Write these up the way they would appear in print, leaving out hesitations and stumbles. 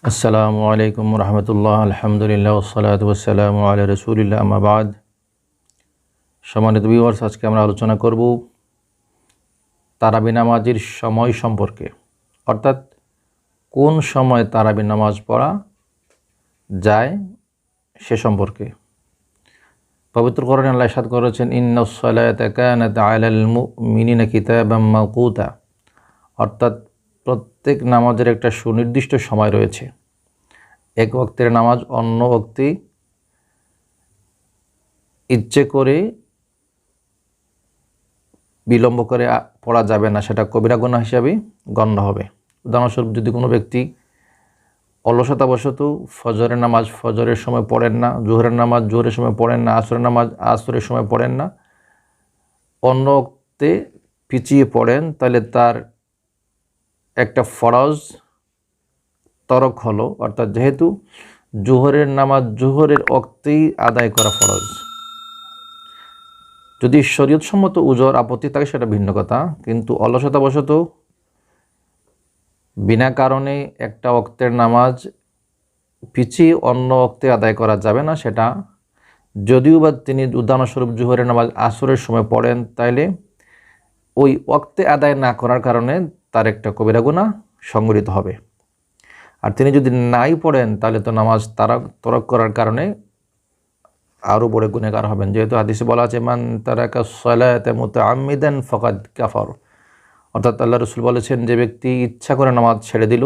আসসালামু আলাইকুম রহমতুল্লাহ, আলহামদুলিল্লাহ, ওসসালাতু ওয়াসসালামু আলা রাসূলিল্লাহ, আম্মা বাদ। সম্মানিত ভিউয়ার্স, আজকে আমরা আলোচনা করব তারাবি নামাজের সময় সম্পর্কে, অর্থাৎ কোন সময় তারাবি নামাজ পড়া যায় সে সম্পর্কে। পবিত্র কোরআনে আল্লাহ ইরশাদ করেছেন, ইন্নাস সালাতা কানাত আলাল মুমিনিনা কিতাবাম মাওকুতা, অর্থাৎ প্রত্যেক নামাজের একটা সুনির্দিষ্ট সময় রয়েছে। এক ওয়াক্তের নামাজ অন্য ওয়াক্তে ইচ্ছে করে বিলম্ব করে পড়া যাবে না, সেটা কবিরা গুনাহ হিসাবে গণ্য হবে। উদাহরণস্বরূপ, যদি কোনো ব্যক্তি অলসতাবশত ফজরের নামাজ ফজরের সময় পড়েন না, জোহরের নামাজ জোহরের সময় পড়েন না, আসরের নামাজ আসরের সময় পড়েন না, অন্য ওয়াক্তে পিছিয়ে পড়েন, তাহলে তার একটা ফরজ তরক হলো। অর্থাৎ যেহেতু জোহরের নামাজ জোহরের ওয়াক্তেই আদায় করা ফরজ, যদি শরীয়তসম্মত উজর আপত্তি থাকে সেটা ভিন্ন কথা, কিন্তু অলসতাবশত বিনা কারণে একটা ওয়াক্তের নামাজ পিছিয়ে অন্য ওয়াক্তে আদায় করা যাবে না। সেটা যদিও বা তিনি উদাহরণস্বরূপ জোহরের নামাজ আসরের সময় পড়েন, তাইলে ওই ওয়াক্তে আদায় না করার কারণে তার একটা কবিরা গুনাহ সংঘটিত হবে। আর তিনি যদি নাই পড়েন, তাহলে তো নামাজ তরক করার কারণে আরও বড় গুনাহগার হবেন। যেহেতু হাদিসে বলা আছে, মান তারাকা সালাতা মুতাআম্মিদান ফাকাদ কাফার, অর্থাৎ আল্লাহ রাসূল বলেছেন, যে ব্যক্তি ইচ্ছা করে নামাজ ছেড়ে দিল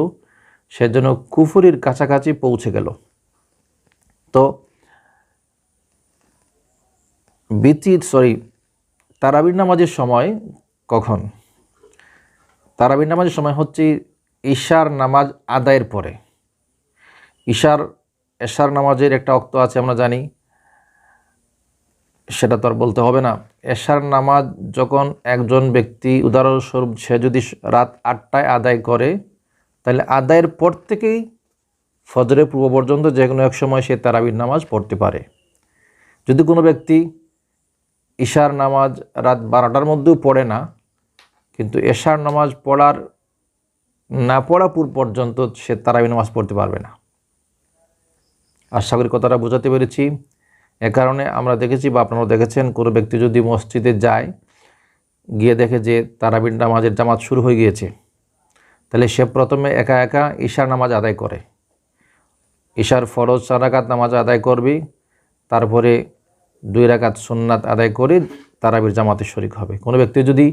সে যেন কুফরির কাছাকাছি পৌঁছে গেল। তো তারাবির নামাজের সময় কখন? তারাবির নামাজের সময় হচ্ছে ঈশার নামাজ আদায়ের পরে। এশার নামাজের একটা ওয়াক্ত আছে, আমরা জানি, সেটা তো আর বলতে হবে না। এশার নামাজ যখন একজন ব্যক্তি, উদাহরণস্বরূপ সে যদি রাত 8টায় আদায় করে, তাহলে আদায়ের পর থেকেই ফজরের পূর্ব পর্যন্ত যে কোনো এক সময় সে তারাবির নামাজ পড়তে পারে। যদি কোনো ব্যক্তি ঈশার নামাজ রাত 12টার মধ্যেও পড়ে না, কিন্তু এশার নামাজ না পড়া পূর্ব পর্যন্ত সে তারাবি নামাজ পড়তে পারবে না। আশা করি কথাটা বোঝাতে পেরেছি। এ কারণে আমরা দেখেছি, বা আপনারাও দেখেছেন, কোনো ব্যক্তি যদি মসজিদে যায়, গিয়ে দেখে যে তারাবির নামাজের জামাত শুরু হয়ে গিয়েছে, তাহলে সে প্রথমে একা একা ঈশার নামাজ আদায় করে। ঈশার ফরজ 4 রাকাত নামাজ আদায় করবে, তারপরে 2 রাকাত সুন্নাত আদায় করে তারাবির জামাতে শরিক হবে। কোনো ব্যক্তি যদি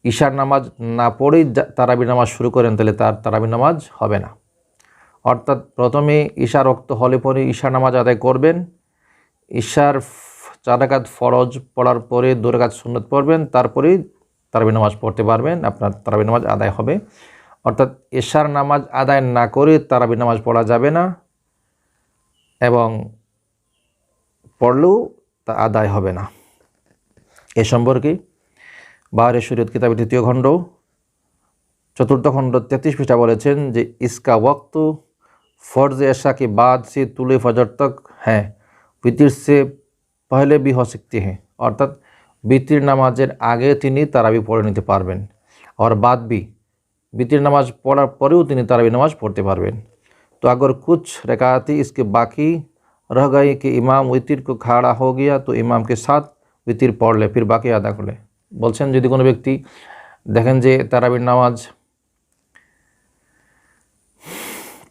ঈশার নামাজ না পড়েই তারাবির নামাজ শুরু করেন, তাহলে তার তারাবির নামাজ হবে না। অর্থাৎ প্রথমে ঈশার ওয়াক্ত হলে পরে ঈশার নামাজ আদায় করবেন, ঈশার 4 রাকাত ফরজ পড়ার পরে 2 রাকাত সুন্নাত পড়বেন, তারপরেই তারাবি নামাজ পড়তে পারবেন, আপনার তারাবি নামাজ আদায় হবে। অর্থাৎ ঈশার নামাজ আদায় না করে তারাবি নামাজ পড়া যাবে না, এবং পড়লেও তা আদায় হবে না। এ সম্পর্কে বাহরে শরীয়ত কিতাবের 3য় খণ্ড 4th খণ্ড 33 পৃষ্ঠা বলেছেন যে, ইসকা ওয়াক্ত फर्ज ऐशा के बाद से तुले फजर तक है, वितिर से पहले भी हो सकती है। अर्थात वितिर नामाजेर आगे तिनी ताराबी पढ़े निते पारबेन, और बाद भी वितिर नमाज पढ़ार परेও तिनी ताराबी नमाज पढ़ते पारबेन। तो अगर कुछ रकातें इसके बाकी रह गई कि इमाम वितिर को खड़ा हो गया, तो इमाम के साथ वितिर पढ़ ले, फिर बाकी अदा कर ले। বলছেন, যদি কোনো ব্যক্তি দেখেন যে তারাবির নামাজ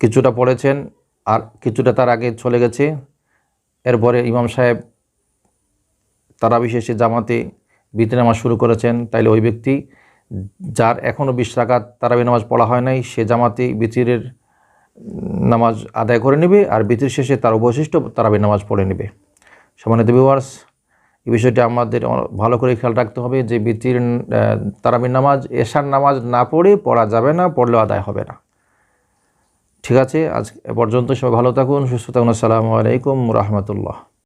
কিছুটা পড়েছেন আর কিছুটা তার আগে চলে গেছে, এরপরে ইমাম সাহেব তারাবি শেষে জামাতে বিতির নামাজ শুরু করেছেন, তাইলে ওই ব্যক্তি, যার এখনও 20 রাকাত তারাবি নামাজ পড়া হয় নাই, সে জামাতে বিতিরের নামাজ আদায় করে নেবে, আর বিতির শেষে তার অবশিষ্ট তারাবি নামাজ পড়ে নেবে। সম্মানিত ভিউয়ার্স, এই বিষয়টি আমাদের ভালো করে খেয়াল রাখতে হবে যে তারাবির নামাজ এশার নামাজ না পড়া যাবে না, পড়লেও আদায় হবে না। ঠিক আছে, আজ এ পর্যন্ত। সবাই ভালো থাকুন, সুস্থ থাকুন। আসসালামু আলাইকুম রহমতুল্লাহ।